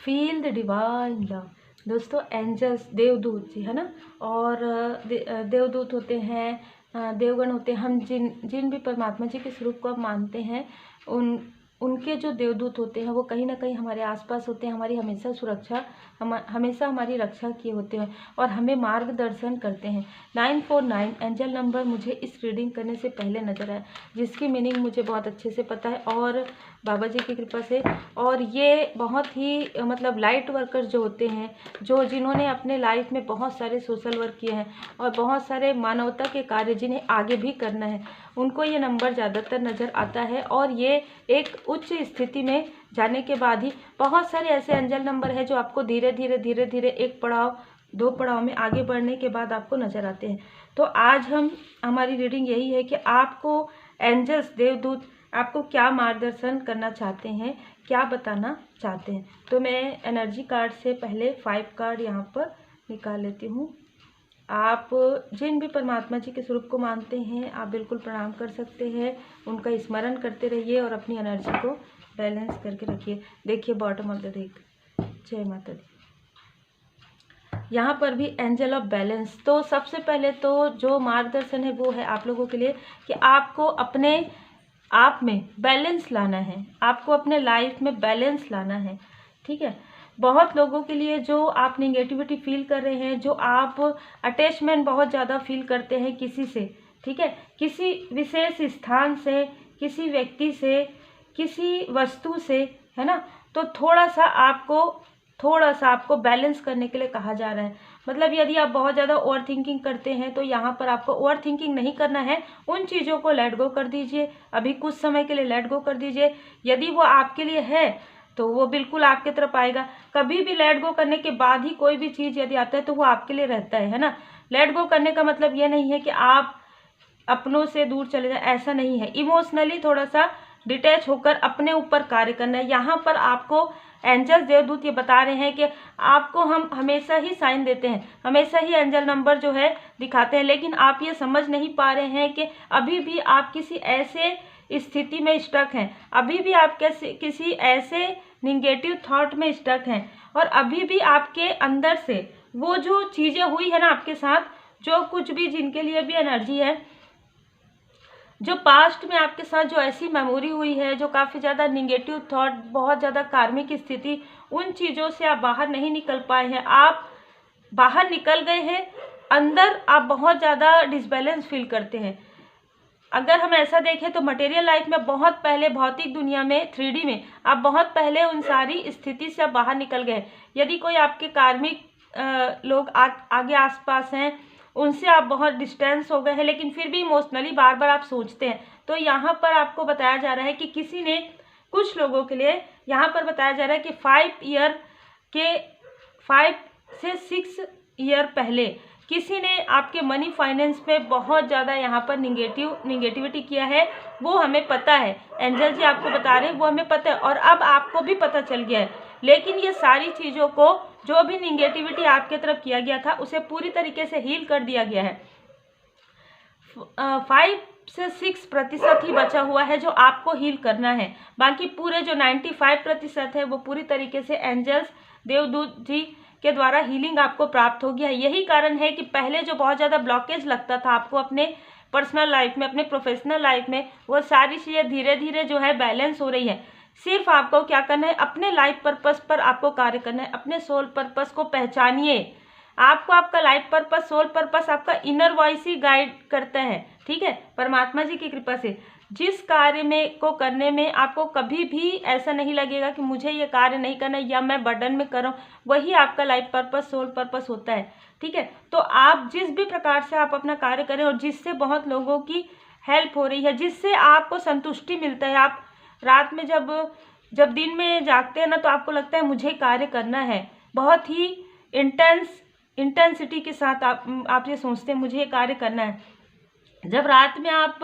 Feel the divine love. दोस्तों angels देवदूत जी है ना, और देवदूत होते हैं, देवगण होते हैं। हम जिन जिन भी परमात्मा जी के स्वरूप को आप मानते हैं, उनके जो देवदूत होते हैं वो कहीं ना कहीं हमारे आसपास होते हैं, हमारी हमेशा सुरक्षा, हमेशा हमारी रक्षा किए होते हैं और हमें मार्गदर्शन करते हैं। 949 एंजल नंबर मुझे इस रीडिंग करने से पहले नज़र आया, जिसकी मीनिंग मुझे बहुत अच्छे से पता है और बाबा जी की कृपा से। और ये बहुत ही मतलब लाइट वर्कर्स जो होते हैं, जिन्होंने अपने लाइफ में बहुत सारे सोशल वर्क किए हैं और बहुत सारे मानवता के कार्य जिन्हें आगे भी करना है, उनको ये नंबर ज़्यादातर नज़र आता है। और ये एक उच्च स्थिति में जाने के बाद ही बहुत सारे ऐसे एंजल नंबर है जो आपको धीरे धीरे एक पड़ाव, दो पड़ाव में आगे बढ़ने के बाद आपको नज़र आते हैं। तो आज हमारी रीडिंग यही है कि आपको एंजल्स देवदूत आपको क्या मार्गदर्शन करना चाहते हैं, क्या बताना चाहते हैं। तो मैं एनर्जी कार्ड से पहले 5 कार्ड यहाँ पर निकाल लेती हूँ। आप जिन भी परमात्मा जी के स्वरूप को मानते हैं, आप बिल्कुल प्रणाम कर सकते हैं, उनका स्मरण करते रहिए और अपनी एनर्जी को बैलेंस करके रखिए। देखिए बॉटम ऑफ द डेक, जय माता दी। यहाँ पर भी एंजल ऑफ बैलेंस। तो सबसे पहले तो जो मार्गदर्शन है वो है आप लोगों के लिए कि आपको अपने आप में बैलेंस लाना है, आपको अपने लाइफ में बैलेंस लाना है। ठीक है, बहुत लोगों के लिए जो आप निगेटिविटी फील कर रहे हैं, जो आप अटैचमेंट बहुत ज़्यादा फील करते हैं किसी से, ठीक है, किसी विशेष स्थान से, किसी व्यक्ति से, किसी वस्तु से, है ना, तो थोड़ा सा आपको बैलेंस करने के लिए कहा जा रहा है। मतलब यदि आप बहुत ज़्यादा ओवर थिंकिंग करते हैं तो यहाँ पर आपको ओवर थिंकिंग नहीं करना है, उन चीज़ों को लेट गो कर दीजिए, अभी कुछ समय के लिए लेट गो कर दीजिए। यदि वो आपके लिए है तो वो बिल्कुल आपके तरफ आएगा। कभी भी लेट गो करने के बाद ही कोई भी चीज़ यदि आता है तो वो आपके लिए रहता है ना। लेट गो करने का मतलब ये नहीं है कि आप अपनों से दूर चले जाए, ऐसा नहीं है। इमोशनली थोड़ा सा डिटैच होकर अपने ऊपर कार्य करना है। यहाँ पर आपको एंजल्स देवदूत ये बता रहे हैं कि आपको हम हमेशा ही साइन देते हैं, हमेशा ही एंजल नंबर जो है दिखाते हैं, लेकिन आप ये समझ नहीं पा रहे हैं कि अभी भी आप किसी ऐसे स्थिति में स्टक हैं, अभी भी आप किसी ऐसे निगेटिव थॉट में स्टक हैं और अभी भी आपके अंदर से वो जो चीज़ें हुई है ना आपके साथ, जो कुछ भी जिनके लिए भी एनर्जी है, जो पास्ट में आपके साथ जो ऐसी मेमोरी हुई है, जो काफ़ी ज़्यादा निगेटिव थॉट, बहुत ज़्यादा कार्मिक स्थिति, उन चीज़ों से आप बाहर नहीं निकल पाए हैं। आप बाहर निकल गए हैं, अंदर आप बहुत ज़्यादा डिसबैलेंस फील करते हैं। अगर हम ऐसा देखें तो मटेरियल लाइफ में बहुत पहले, भौतिक दुनिया में 3D में आप बहुत पहले उन सारी स्थिति से आप बाहर निकल गए। यदि कोई आपके कार्मिक लोग आगे आसपास हैं, उनसे आप बहुत डिस्टेंस हो गए हैं, लेकिन फिर भी इमोशनली बार बार आप सोचते हैं, तो यहाँ पर आपको बताया जा रहा है कि किसी ने, कुछ लोगों के लिए यहाँ पर बताया जा रहा है कि 5 से 6 ईयर पहले किसी ने आपके मनी फाइनेंस पे बहुत ज़्यादा यहाँ पर निगेटिविटी किया है। वो हमें पता है, एंजल जी आपको बता रहे हैं, वो हमें पता है और अब आपको भी पता चल गया है। लेकिन ये सारी चीज़ों को, जो भी निगेटिविटी आपके तरफ किया गया था, उसे पूरी तरीके से हील कर दिया गया है। 5 से 6% ही बचा हुआ है जो आपको हील करना है। बाकी पूरे जो 95% है वो पूरी तरीके से एंजल्स देवदूत जी के द्वारा हीलिंग आपको प्राप्त हो गया है। यही कारण है कि पहले जो बहुत ज़्यादा ब्लॉकेज लगता था आपको अपने पर्सनल लाइफ में, अपने प्रोफेशनल लाइफ में, वो सारी चीज़ें धीरे धीरे जो है बैलेंस हो रही है। सिर्फ आपको क्या करना है, अपने लाइफ पर्पस पर आपको कार्य करना है, अपने सोल पर्पस को पहचानिए। आपको आपका लाइफ पर्पस, सोल पर्पस आपका इनर वॉइस ही गाइड करता है। ठीक है, परमात्मा जी की कृपा से जिस कार्य में को करने में आपको कभी भी ऐसा नहीं लगेगा कि मुझे ये कार्य नहीं करना या मैं बर्डन में कर रहा हूँ, वही आपका लाइफ पर्पस, सोल पर्पस होता है। ठीक है, तो आप जिस भी प्रकार से आप अपना कार्य करें और जिससे बहुत लोगों की हेल्प हो रही है, जिससे आपको संतुष्टि मिलता है, आप रात में जब दिन में जागते हैं ना, तो आपको लगता है मुझे कार्य करना है, बहुत ही इंटेंसिटी के साथ आप ये सोचते हैं मुझे ये कार्य करना है। जब रात में आप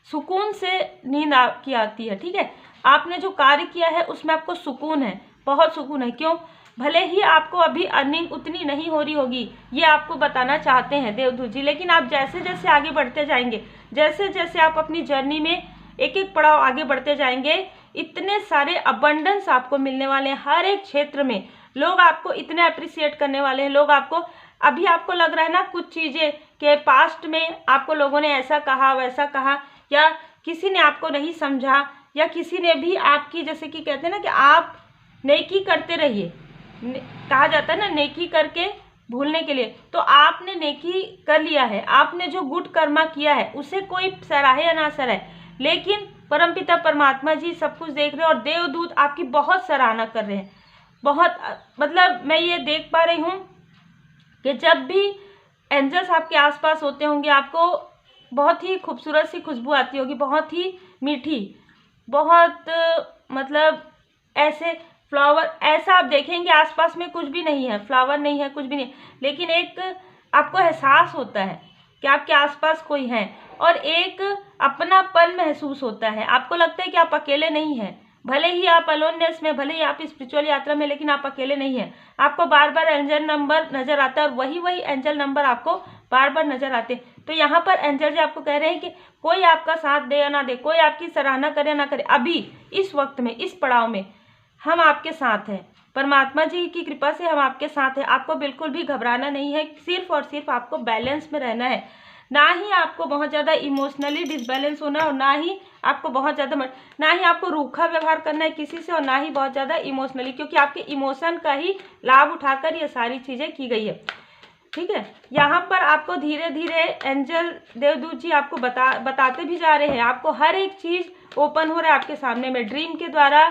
सुकून से नींद आपकी आती है, ठीक है, आपने जो कार्य किया है उसमें आपको सुकून है, बहुत सुकून है। क्यों? भले ही आपको अभी अर्निंग उतनी नहीं हो रही होगी, ये आपको बताना चाहते हैं देवदूत जी, लेकिन आप जैसे जैसे आगे बढ़ते जाएंगे, जैसे जैसे आप अपनी जर्नी में एक एक पड़ाव आगे बढ़ते जाएंगे, इतने सारे अबंडेंस आपको मिलने वाले हैं हर एक क्षेत्र में। लोग आपको इतने अप्रिसिएट करने वाले हैं। लोग आपको, अभी आपको लग रहा है ना कुछ चीज़ें कि पास्ट में आपको लोगों ने ऐसा कहा वैसा कहा, या किसी ने आपको नहीं समझा, या किसी ने भी आपकी, जैसे कि कहते हैं ना कि आप नेकी करते रहिए, कहा जाता है ना नेकी करके भूलने के लिए, तो आपने नेकी कर लिया है, आपने जो गुड कर्मा किया है उसे कोई सराहे या ना सराहे, लेकिन परमपिता परमात्मा जी सब कुछ देख रहे हैं और देवदूत आपकी बहुत सराहना कर रहे हैं। बहुत, मतलब मैं ये देख पा रही हूँ कि जब भी एंजल्स आपके आसपास होते होंगे आपको बहुत ही खूबसूरत सी खुशबू आती होगी, बहुत ही मीठी, बहुत मतलब ऐसे फ्लावर, ऐसा आप देखेंगे आसपास में कुछ भी नहीं है, फ्लावर नहीं है, कुछ भी नहीं, लेकिन एक आपको एहसास होता है कि आपके आसपास कोई है और एक अपनापन महसूस होता है। आपको लगता है कि आप अकेले नहीं हैं, भले ही आप अलोननेस में, भले ही आप स्पिरिचुअल यात्रा में, लेकिन आप अकेले नहीं हैं। आपको बार बार एंजल नंबर नजर आता है और वही एंजल नंबर आपको बार बार नजर आते हैं। तो यहाँ पर एंजल जी आपको कह रहे हैं कि कोई आपका साथ दे या ना दे, कोई आपकी सराहना करे या ना करे, अभी इस वक्त में, इस पड़ाव में हम आपके साथ हैं। परमात्मा जी की कृपा से हम आपके साथ हैं। आपको बिल्कुल भी घबराना नहीं है, सिर्फ और सिर्फ आपको बैलेंस में रहना है। ना ही आपको बहुत ज़्यादा इमोशनली डिसबैलेंस होना है और ना ही आपको बहुत ज़्यादा, ना ही आपको रूखा व्यवहार करना है किसी से और ना ही बहुत ज़्यादा इमोशनली, क्योंकि आपके इमोशन का ही लाभ उठाकर ये सारी चीज़ें की गई है। ठीक है, यहाँ पर आपको धीरे धीरे एंजल देवदूत जी आपको बताते भी जा रहे हैं। आपको हर एक चीज़ ओपन हो रहा है आपके सामने में, ड्रीम के द्वारा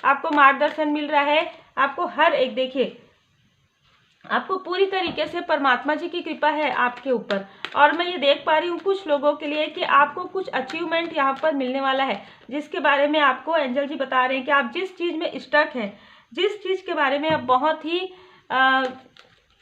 आपको मार्गदर्शन मिल रहा है। आपको हर एक, देखिए आपको पूरी तरीके से परमात्मा जी की कृपा है आपके ऊपर। और मैं ये देख पा रही हूँ कुछ लोगों के लिए कि आपको कुछ अचीवमेंट यहाँ पर मिलने वाला है, जिसके बारे में आपको एंजल जी बता रहे हैं कि आप जिस चीज़ में स्टक हैं, जिस चीज़ के बारे में आप बहुत ही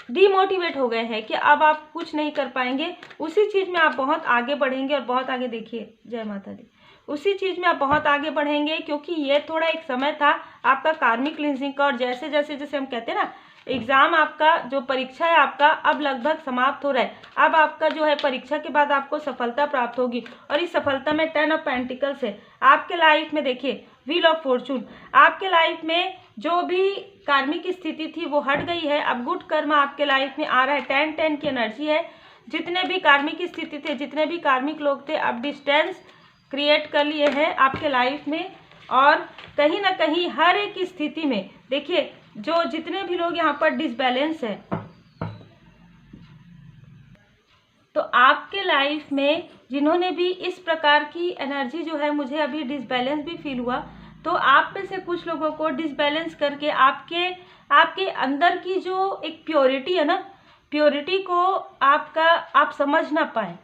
डीमोटिवेट हो गए हैं कि अब आप कुछ नहीं कर पाएंगे, उसी चीज़ में आप बहुत आगे बढ़ेंगे और बहुत आगे, देखिए जय माता दी, उसी चीज़ में आप बहुत आगे बढ़ेंगे, क्योंकि ये थोड़ा एक समय था आपका कार्मिक क्लींजिंग का। और जैसे जैसे जैसे हम कहते हैं ना, एग्ज़ाम आपका जो परीक्षा है आपका अब लगभग समाप्त हो रहा है। अब आपका जो है परीक्षा के बाद आपको सफलता प्राप्त होगी और इस सफलता में 10 ऑफ पेंटिकल्स है आपके लाइफ में। देखिए व्हील ऑफ फॉर्चून, आपके लाइफ में जो भी कार्मिक स्थिति थी वो हट गई है। अब गुड कर्म आपके लाइफ में आ रहा है। 10-10 की एनर्जी है। जितने भी कार्मिक स्थिति थे, जितने भी कार्मिक लोग थे, अब डिस्टेंस क्रिएट कर लिए हैं आपके लाइफ में। और कहीं ना कहीं हर एक स्थिति में देखिए, जो जितने भी लोग यहाँ पर डिसबैलेंस है, तो आपके लाइफ में जिन्होंने भी इस प्रकार की एनर्जी जो है, मुझे अभी डिसबैलेंस भी फील हुआ, तो आप में से कुछ लोगों को डिसबैलेंस करके आपके अंदर की जो एक प्योरिटी है ना, प्योरिटी को आप समझ ना पाए,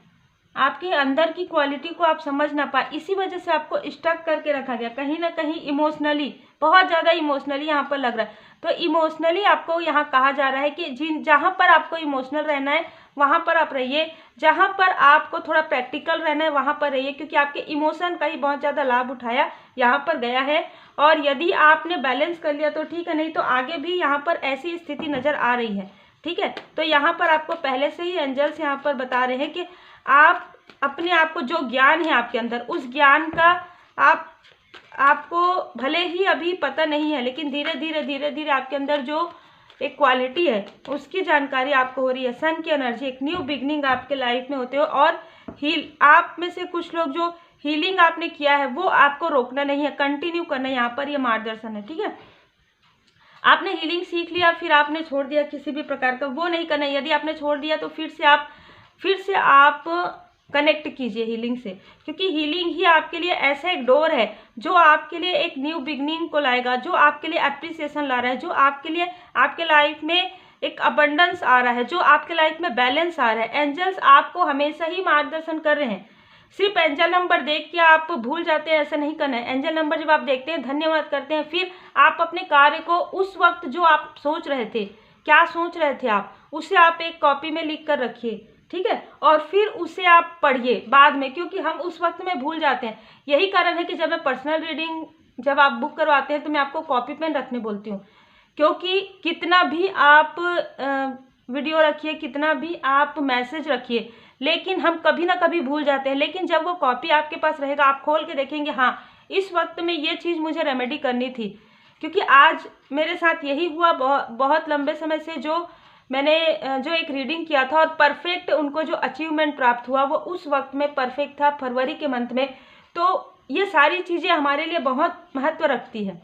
आपके अंदर की क्वालिटी को आप समझ ना पाए, इसी वजह से आपको स्टक करके रखा गया कहीं ना कहीं इमोशनली, बहुत ज़्यादा इमोशनली यहाँ पर लग रहा है। तो इमोशनली आपको यहाँ कहा जा रहा है कि जहाँ पर आपको इमोशनल रहना है वहाँ पर आप रहिए, जहाँ पर आपको थोड़ा प्रैक्टिकल रहना है वहाँ पर रहिए, क्योंकि आपके इमोशन का ही बहुत ज़्यादा लाभ उठाया यहाँ पर गया है। और यदि आपने बैलेंस कर लिया तो ठीक है, नहीं तो आगे भी यहाँ पर ऐसी स्थिति नज़र आ रही है। ठीक है, तो यहाँ पर आपको पहले से ही एंजल्स यहाँ पर बता रहे हैं कि आप अपने आप को, जो ज्ञान है आपके अंदर, उस ज्ञान का आपको भले ही अभी पता नहीं है, लेकिन धीरे धीरे आपके अंदर जो एक क्वालिटी है उसकी जानकारी आपको हो रही है। सन की एनर्जी, एक न्यू बिगनिंग आपके लाइफ में होते हो। और आप में से कुछ लोग जो हीलिंग आपने किया है वो आपको रोकना नहीं है, कंटिन्यू करना है। यहाँ पर ये मार्गदर्शन है। ठीक है, आपने हीलिंग सीख लिया फिर आपने छोड़ दिया किसी भी प्रकार का, वो नहीं करना है। यदि आपने छोड़ दिया तो फिर से आप कनेक्ट कीजिए हीलिंग से, क्योंकि हीलिंग ही आपके लिए ऐसा एक डोर है जो आपके लिए एक न्यू बिगनिंग को लाएगा, जो आपके लिए एप्रिसिएशन ला रहा है, जो आपके लिए आपके लाइफ में एक अबंडेंस आ रहा है, जो आपके लाइफ में बैलेंस आ रहा है। एंजल्स आपको हमेशा ही मार्गदर्शन कर रहे हैं। सिर्फ एंजल नंबर देख के आप भूल जाते हैं, ऐसा नहीं करना है। एंजल नंबर जब आप देखते हैं, धन्यवाद करते हैं, फिर आप अपने कार्य को उस वक्त जो आप सोच रहे थे, क्या सोच रहे थे आप, उसे आप एक कॉपी में लिख कर रखिए। ठीक है, और फिर उसे आप पढ़िए बाद में, क्योंकि हम उस वक्त में भूल जाते हैं। यही कारण है कि जब मैं पर्सनल रीडिंग जब आप बुक करवाते हैं तो मैं आपको कॉपी पेन रखने बोलती हूँ, क्योंकि कितना भी आप वीडियो रखिए, कितना भी आप मैसेज रखिए, लेकिन हम कभी ना कभी भूल जाते हैं। लेकिन जब वो कॉपी आपके पास रहेगा, आप खोल के देखेंगे, हाँ इस वक्त में ये चीज़ मुझे रेमेडी करनी थी, क्योंकि आज मेरे साथ यही हुआ। बहुत लंबे समय से जो मैंने जो एक रीडिंग किया था और परफेक्ट उनको जो अचीवमेंट प्राप्त हुआ वो उस वक्त में परफेक्ट था, फरवरी के मंथ में। तो ये सारी चीज़ें हमारे लिए बहुत महत्व रखती है।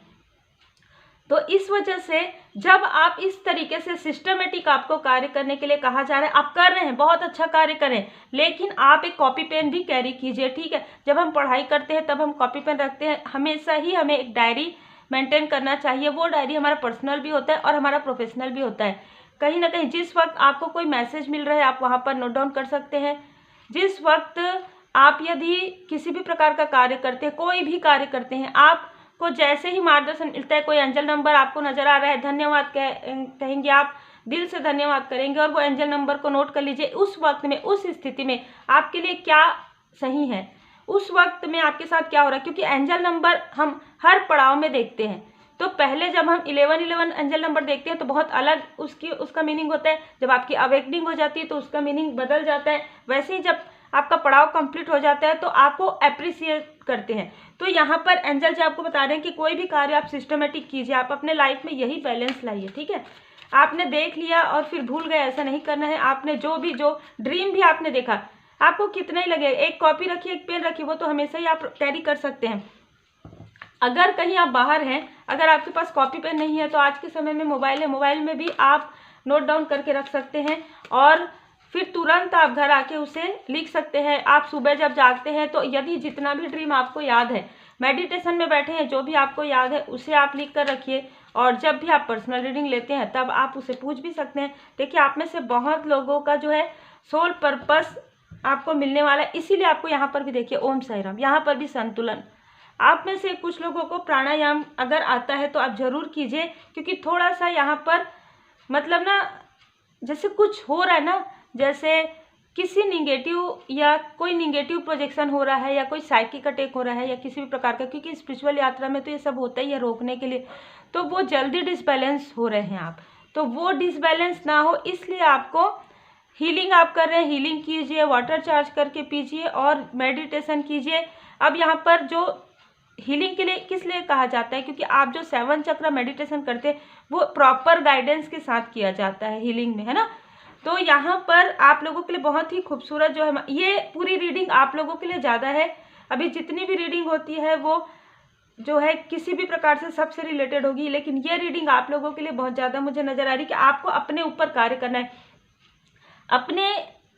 तो इस वजह से जब आप इस तरीके से सिस्टमेटिक आपको कार्य करने के लिए कहा जा रहा है, आप कर रहे हैं, बहुत अच्छा कार्य करें, लेकिन आप एक कॉपी पेन भी कैरी कीजिए, ठीक है। जब हम पढ़ाई करते हैं तब हम कॉपी पेन रखते हैं, हमेशा ही हमें एक डायरी मेंटेन करना चाहिए। वो डायरी हमारा पर्सनल भी होता है और हमारा प्रोफेशनल भी होता है। कहीं ना कहीं जिस वक्त आपको कोई मैसेज मिल रहा है आप वहाँ पर नोट डाउन कर सकते हैं। जिस वक्त आप यदि किसी भी प्रकार का कार्य करते हैं, कोई भी कार्य करते हैं, आपको जैसे ही मार्गदर्शन मिलता है, कोई एंजल नंबर आपको नजर आ रहा है, धन्यवाद कहेंगे आप, दिल से धन्यवाद करेंगे और वो एंजल नंबर को नोट कर लीजिए। उस वक्त में, उस स्थिति में आपके लिए क्या सही है, उस वक्त में आपके साथ क्या हो रहा है। क्योंकि एंजल नंबर हम हर पड़ाव में देखते हैं। तो पहले जब हम 1111 एंजल नंबर देखते हैं तो बहुत अलग उसका मीनिंग होता है। जब आपकी अवेकनिंग हो जाती है तो उसका मीनिंग बदल जाता है। वैसे ही जब आपका पड़ाव कंप्लीट हो जाता है तो आपको अप्रिसिएट करते हैं। तो यहाँ पर एंजल जी आपको बता रहे हैं कि कोई भी कार्य आप सिस्टमेटिक कीजिए, आप अपने लाइफ में यही बैलेंस लाइए, ठीक है। आपने देख लिया और फिर भूल गए, ऐसा नहीं करना है। आपने जो ड्रीम भी आपने देखा, आपको कितना ही लगे, एक कॉपी रखिए, एक पेन रखिए, वो तो हमेशा ही आप कैरी कर सकते हैं। अगर कहीं आप बाहर हैं, अगर आपके पास कॉपी पेन नहीं है तो आज के समय में मोबाइल है, मोबाइल में भी आप नोट डाउन करके रख सकते हैं और फिर तुरंत आप घर आके उसे लिख सकते हैं। आप सुबह जब जागते हैं तो यदि जितना भी ड्रीम आपको याद है, मेडिटेशन में बैठे हैं, जो भी आपको याद है उसे आप लिख कर रखिए और जब भी आप पर्सनल रीडिंग लेते हैं तब आप उसे पूछ भी सकते हैं। देखिए, आप में से बहुत लोगों का जो है सोल पर्पस आपको मिलने वाला है, इसीलिए आपको यहाँ पर भी देखिए ओम साई राम, यहाँ पर भी संतुलन। आप में से कुछ लोगों को प्राणायाम अगर आता है तो आप जरूर कीजिए, क्योंकि थोड़ा सा यहाँ पर मतलब ना जैसे कुछ हो रहा है ना, जैसे किसी निगेटिव या कोई निगेटिव प्रोजेक्शन हो रहा है या कोई साइकिक अटैक हो रहा है या किसी भी प्रकार का, क्योंकि स्पिरिचुअल यात्रा में तो ये सब होता ही है रोकने के लिए। तो वो जल्दी डिसबैलेंस हो रहे हैं आप, तो वो डिसबैलेंस ना हो इसलिए आपको हीलिंग आप कर रहे हैं, हीलिंग कीजिए, वाटर चार्ज करके पीजिए और मेडिटेशन कीजिए। अब यहाँ पर जो हीलिंग के लिए किस लिए कहा जाता है, क्योंकि आप जो 7 चक्र मेडिटेशन करते हैं वो प्रॉपर गाइडेंस के साथ किया जाता है हीलिंग में, है ना। तो यहाँ पर आप लोगों के लिए बहुत ही खूबसूरत जो है, ये पूरी रीडिंग आप लोगों के लिए ज़्यादा है। अभी जितनी भी रीडिंग होती है वो जो है किसी भी प्रकार से सबसे रिलेटेड होगी, लेकिन ये रीडिंग आप लोगों के लिए बहुत ज़्यादा मुझे नज़र आ रही है कि आपको अपने ऊपर कार्य करना है। अपने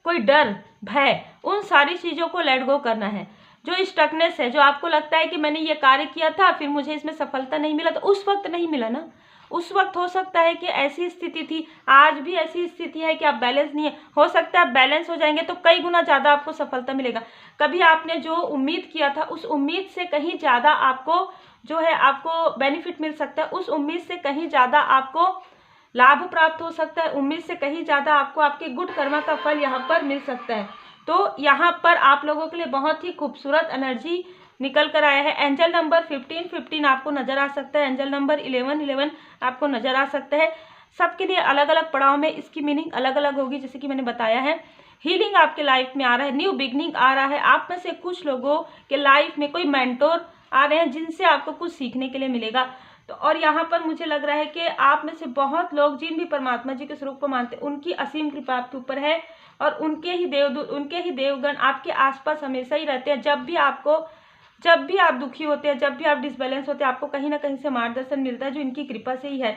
कोई डर, भय, उन सारी चीज़ों को लेट गो करना है। जो स्टकनेस है, जो आपको लगता है कि मैंने ये कार्य किया था फिर मुझे इसमें सफलता नहीं मिला, तो उस वक्त नहीं मिला ना, उस वक्त हो सकता है कि ऐसी स्थिति थी, आज भी ऐसी स्थिति है कि आप बैलेंस नहीं है। हो सकता है आप बैलेंस हो जाएंगे तो कई गुना ज़्यादा आपको सफलता मिलेगा। कभी आपने जो उम्मीद किया था उस उम्मीद से कहीं ज़्यादा आपको जो है आपको बेनिफिट मिल सकता है, उस उम्मीद से कहीं ज़्यादा आपको लाभ प्राप्त हो सकता है, उम्मीद से कहीं ज़्यादा आपको आपके गुड कर्मा का फल यहाँ पर मिल सकता है। तो यहाँ पर आप लोगों के लिए बहुत ही खूबसूरत एनर्जी निकल कर आया है। एंजल नंबर 1515 आपको नज़र आ सकता है, एंजल नंबर 1111 आपको नज़र आ सकता है। सबके लिए अलग अलग पड़ाव में इसकी मीनिंग अलग अलग होगी, जैसे कि मैंने बताया है। हीलिंग आपके लाइफ में आ रहा है, न्यू बिगनिंग आ रहा है। आप में से कुछ लोगों के लाइफ में कोई मेंटोर आ रहे हैं जिनसे आपको कुछ सीखने के लिए मिलेगा। तो और यहाँ पर मुझे लग रहा है कि आप में से बहुत लोग जिन भी परमात्मा जी के स्वरूप को मानते हैं उनकी असीम कृपा आपके ऊपर है और उनके ही देवदूत, उनके ही देवगण आपके आसपास हमेशा ही रहते हैं। जब भी आप दुखी होते हैं, जब भी आप डिसबैलेंस होते हैं, आपको कहीं ना कहीं से मार्गदर्शन मिलता है जो इनकी कृपा से ही है।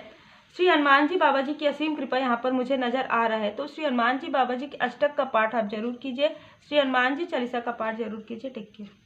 श्री हनुमान जी बाबा जी की असीम कृपा यहाँ पर मुझे नजर आ रहा है। तो श्री हनुमान जी बाबा जी के अष्टक का पाठ आप जरूर कीजिए, श्री हनुमान जी चालीसा का पाठ जरूर कीजिए। Take care.